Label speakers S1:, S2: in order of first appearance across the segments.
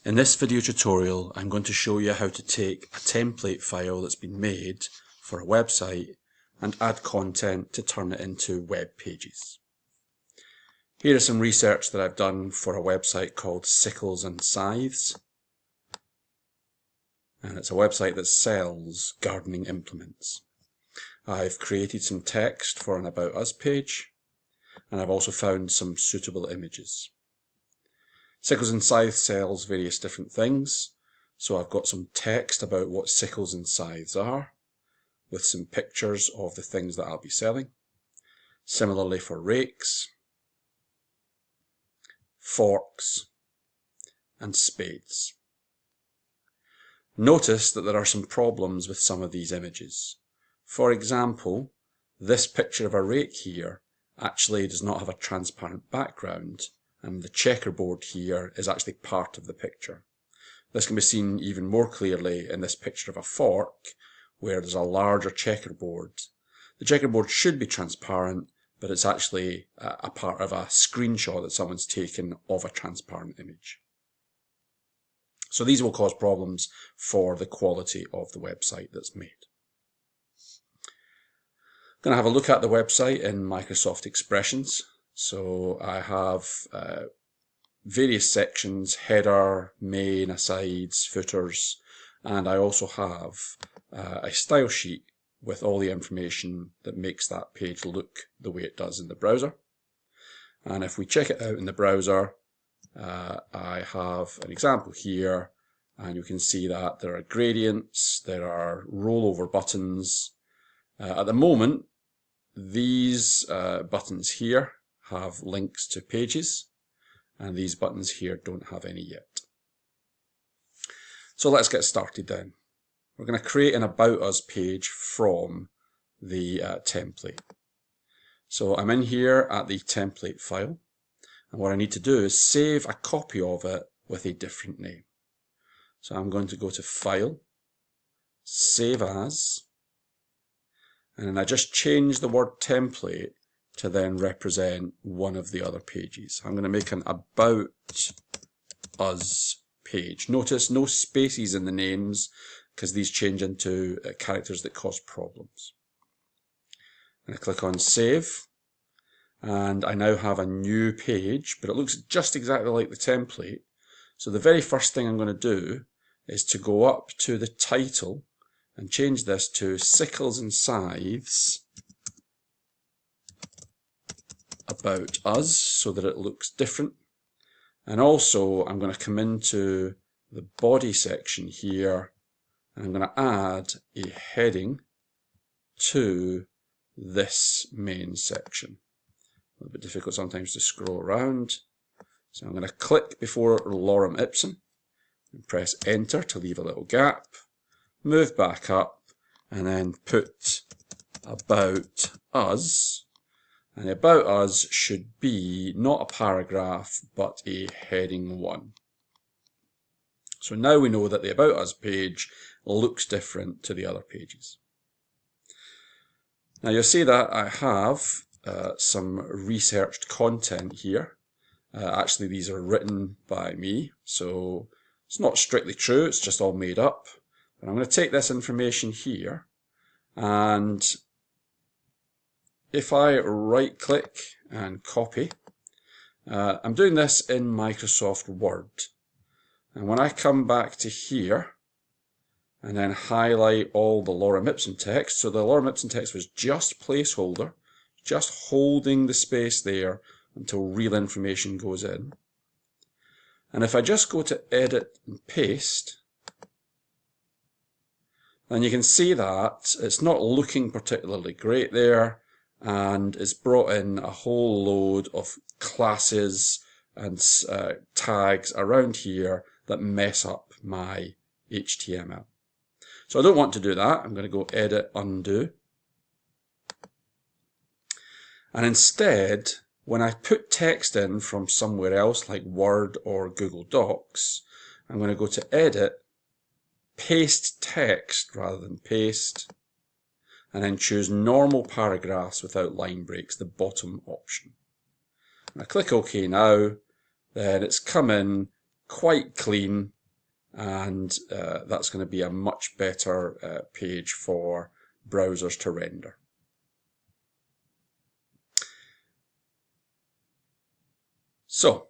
S1: In this video tutorial, I'm going to show you how to take a template file that's been made for a website and add content to turn it into web pages. Here is some research that I've done for a website called Sickles and Scythes. And it's a website that sells gardening implements. I've created some text for an About Us page, and I've also found some suitable images. Sickles and Scythes sells various different things, so I've got some text about what sickles and scythes are, with some pictures of the things that I'll be selling. Similarly for rakes, forks, and spades. Notice that there are some problems with some of these images. For example, this picture of a rake here actually does not have a transparent background, and the checkerboard here is actually part of the picture. This can be seen even more clearly in this picture of a fork, where there's a larger checkerboard. The checkerboard should be transparent, but it's actually a part of a screenshot that someone's taken of a transparent image. So these will cause problems for the quality of the website that's made. I'm going to have a look at the website in Microsoft Expressions. So I have various sections: header, main, asides, footers, and I also have a style sheet with all the information that makes that page look the way it does in the browser. And if we check it out in the browser, I have an example here, and you can see that there are gradients, there are rollover buttons. At the moment, these buttons here have links to pages, and these buttons here don't have any yet. So let's get started then. We're going to create an About Us page from the template. So I'm in here at the template file, and what I need to do is save a copy of it with a different name. So I'm going to go to File, Save As, and then I just change the word template to then represent one of the other pages. I'm going to make an About Us page. Notice no spaces in the names, because these change into characters that cause problems. I'm going to click on Save, and I now have a new page, but it looks just exactly like the template. So the very first thing I'm going to do is to go up to the title and change this to Sickles and Scythes About Us, so that it looks different. And also I'm going to come into the body section here, and I'm going to add a heading to this main section. A little bit difficult sometimes to scroll around. So I'm going to click before lorem ipsum and press enter to leave a little gap, move back up, and then put About Us. And About Us should be not a paragraph, but a heading 1. So now we know that the About Us page looks different to the other pages. Now you'll see that I have some researched content here. Actually, these are written by me, so it's not strictly true, it's just all made up. But I'm going to take this information here, and if I right click and copy, I'm doing this in Microsoft Word. And when I come back to here and then highlight all the lorem ipsum text, so the lorem ipsum text was just placeholder, just holding the space there until real information goes in. And if I just go to edit and paste, then you can see that it's not looking particularly great there, and it's brought in a whole load of classes and tags around here that mess up my HTML. So I don't want to do that. I'm going to go edit, undo. And instead, when I put text in from somewhere else like Word or Google Docs, I'm going to go to edit, paste text rather than paste, and then choose normal paragraphs without line breaks, the bottom option. When I click OK now, then it's come in, quite clean, and that's going to be a much better page for browsers to render. So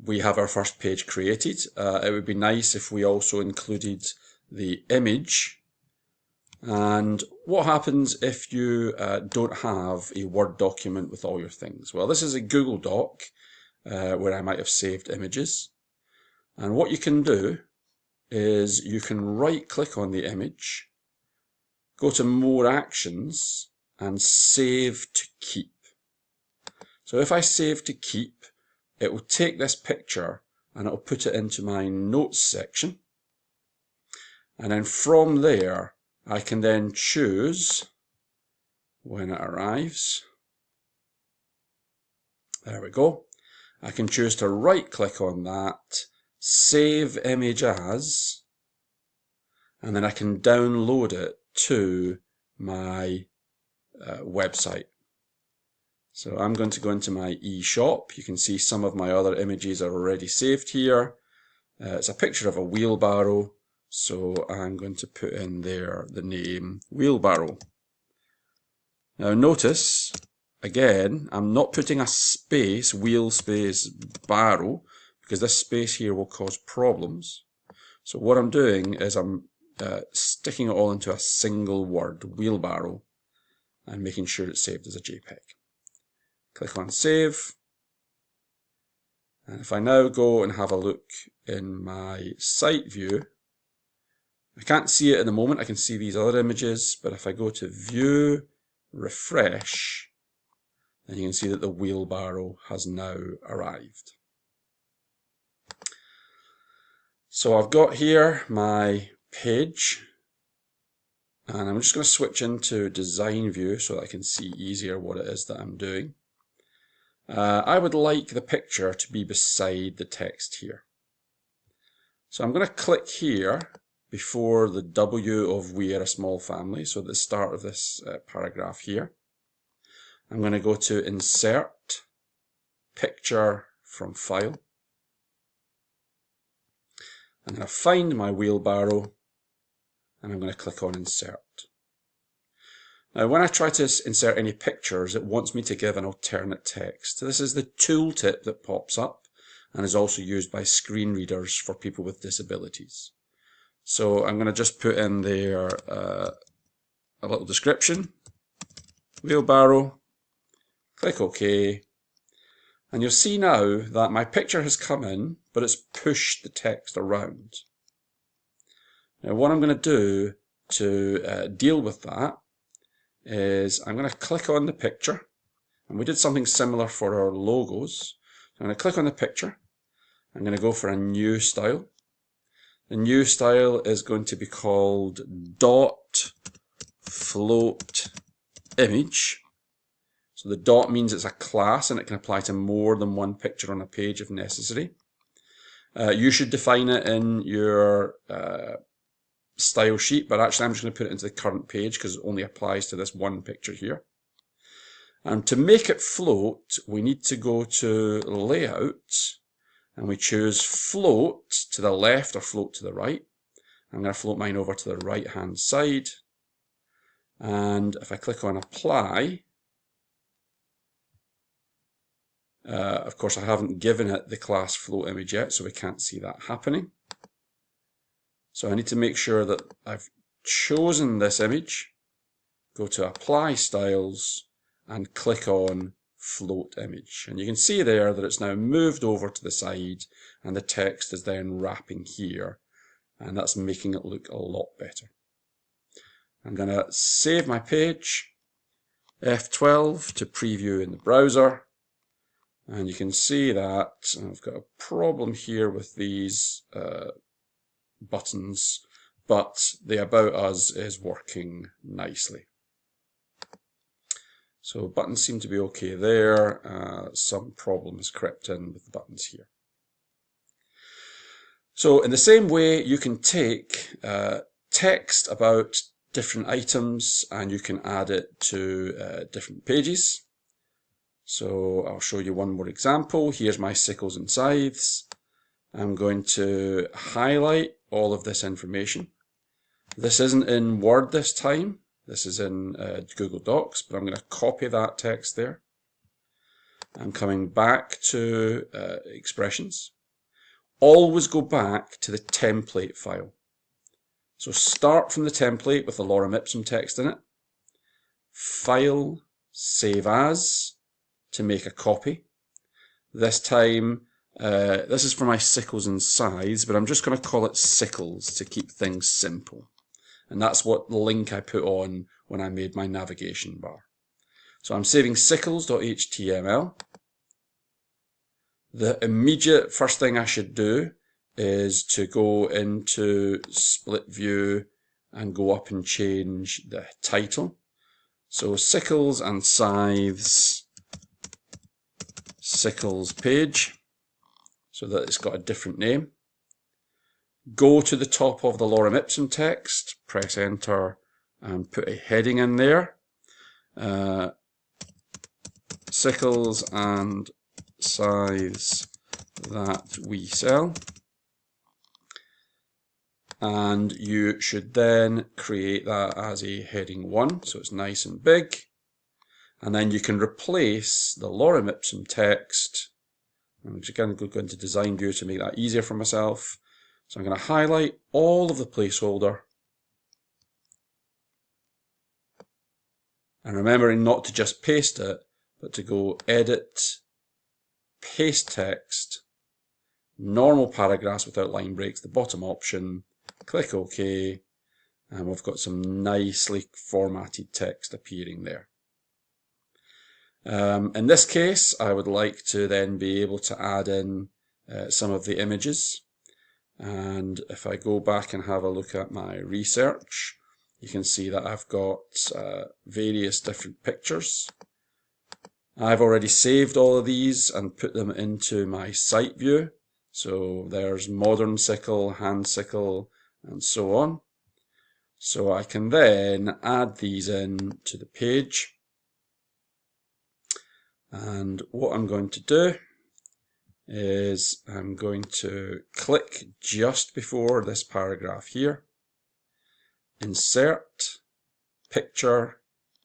S1: we have our first page created. It would be nice if we also included the image. And what happens if you don't have a Word document with all your things? Well, this is a Google Doc where I might have saved images. And what you can do is you can right click on the image, go to More Actions, and Save to Keep. So if I save to keep, it will take this picture and it will put it into my notes section. And then from there, I can then choose when it arrives. There we go. I can choose to right click on that, save image as, and then I can download it to my website. So I'm going to go into my eShop. You can see some of my other images are already saved here. It's a picture of a wheelbarrow, so I'm going to put in there the name wheelbarrow. Now notice, again, I'm not putting a space, wheel space barrow, because this space here will cause problems. So what I'm doing is I'm sticking it all into a single word, wheelbarrow, and making sure it's saved as a JPEG. Click on Save. And if I now go and have a look in my site view, I can't see it at the moment, I can see these other images, but if I go to View, Refresh, then you can see that the wheelbarrow has now arrived. So I've got here my page, and I'm just going to switch into Design View so that I can see easier what it is that I'm doing. I would like the picture to be beside the text here. So I'm going to click here before the W of We Are a Small Family, so at the start of this paragraph here. I'm going to go to Insert, Picture from File. I'm going to find my wheelbarrow, and I'm going to click on Insert. Now when I try to insert any pictures, it wants me to give an alternate text. So this is the tooltip that pops up and is also used by screen readers for people with disabilities. So I'm going to just put in there a little description, wheelbarrow, click OK, and you'll see now that my picture has come in, but it's pushed the text around. Now what I'm going to do to deal with that is I'm going to click on the picture, and we did something similar for our logos. I'm going to click on the picture, I'm going to go for a new style. The new style is going to be called dot float image. So the dot means it's a class and it can apply to more than one picture on a page if necessary. You should define it in your style sheet, but actually I'm just going to put it into the current page because it only applies to this one picture here. And to make it float, we need to go to Layout, and we choose Float to the left or Float to the right. I'm going to float mine over to the right hand side, and if I click on Apply, of course I haven't given it the class float image yet, so we can't see that happening. So I need to make sure that I've chosen this image, go to Apply Styles, and click on Float Image. And you can see there that it's now moved over to the side, and the text is then wrapping here, and that's making it look a lot better. I'm going to save my page, F12 to preview in the browser, and you can see that I've got a problem here with these buttons, but the About Us is working nicely. So buttons seem to be okay there. Some problem has crept in with the buttons here. So in the same way, you can take text about different items and you can add it to different pages. So I'll show you one more example. Here's my sickles and scythes. I'm going to highlight all of this information. This isn't in Word this time. This is in Google Docs, but I'm going to copy that text there. I'm coming back to expressions. Always go back to the template file. So start from the template with the lorem ipsum text in it. File, save as to make a copy. This time, this is for my sickles and scythes, but I'm just going to call it sickles to keep things simple. And that's what the link I put on when I made my navigation bar. So I'm saving sickles.html. The immediate first thing I should do is to go into split view and go up and change the title. So sickles and scythes, sickles page, so that it's got a different name. Go to the top of the lorem ipsum text, press enter and put a heading in there. Sickles and scythes that we sell. And you should then create that as a heading 1, so it's nice and big. And then you can replace the lorem ipsum text. I'm just going to go into design view to make that easier for myself. So I'm going to highlight all of the placeholder. And remembering not to just paste it, but to go edit, paste text, normal paragraphs without line breaks, the bottom option, click OK, and we've got some nicely formatted text appearing there. In this case, I would like to then be able to add in some of the images. And if I go back and have a look at my research, you can see that I've got various different pictures. I've already saved all of these and put them into my site view. So there's modern sickle, hand sickle, and so on. So I can then add these in to the page. And what I'm going to do is I'm going to click just before this paragraph here, insert picture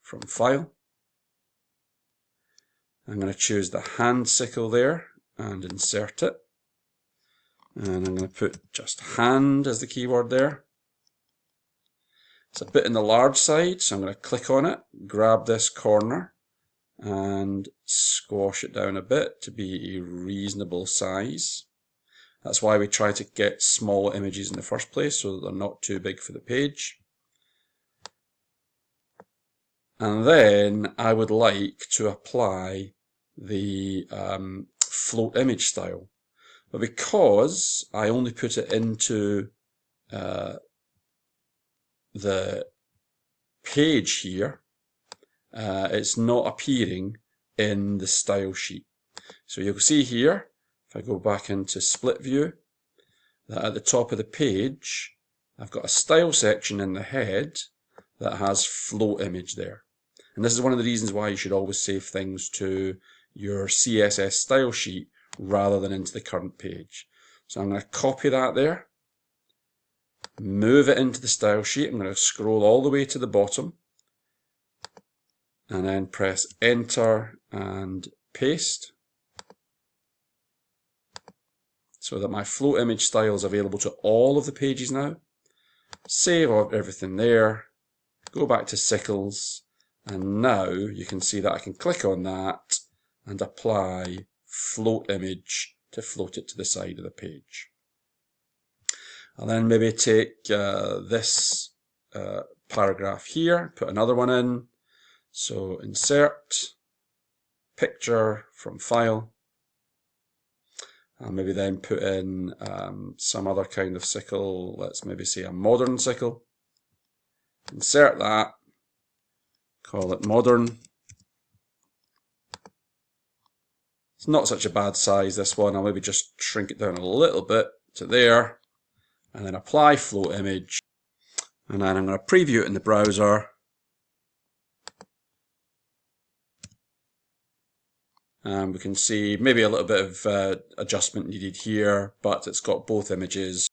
S1: from file. I'm going to choose the hand sickle there and insert it. And I'm going to put just hand as the keyword there. It's a bit in the large side, so I'm going to click on it, grab this corner and squash it down a bit to be a reasonable size. That's why we try to get small images in the first place, so that they're not too big for the page. And then I would like to apply the float image style. But because I only put it into the page here, it's not appearing in the style sheet. So you'll see here, if I go back into split view, that at the top of the page, I've got a style section in the head that has float image there. And this is one of the reasons why you should always save things to your CSS style sheet rather than into the current page. So I'm going to copy that there, move it into the style sheet. I'm going to scroll all the way to the bottom and then press enter and paste so that my float image style is available to all of the pages now. Save everything there, go back to sickles, and now you can see that I can click on that and apply float image to float it to the side of the page. I'll then maybe take this paragraph here, put another one in. So insert picture from file. I'll maybe then put in some other kind of sickle. Let's maybe say a modern sickle. Insert that. Call it modern. It's not such a bad size, this one. I'll maybe just shrink it down a little bit to there. And then apply float image. And then I'm going to preview it in the browser. We can see maybe a little bit of adjustment needed here, but it's got both images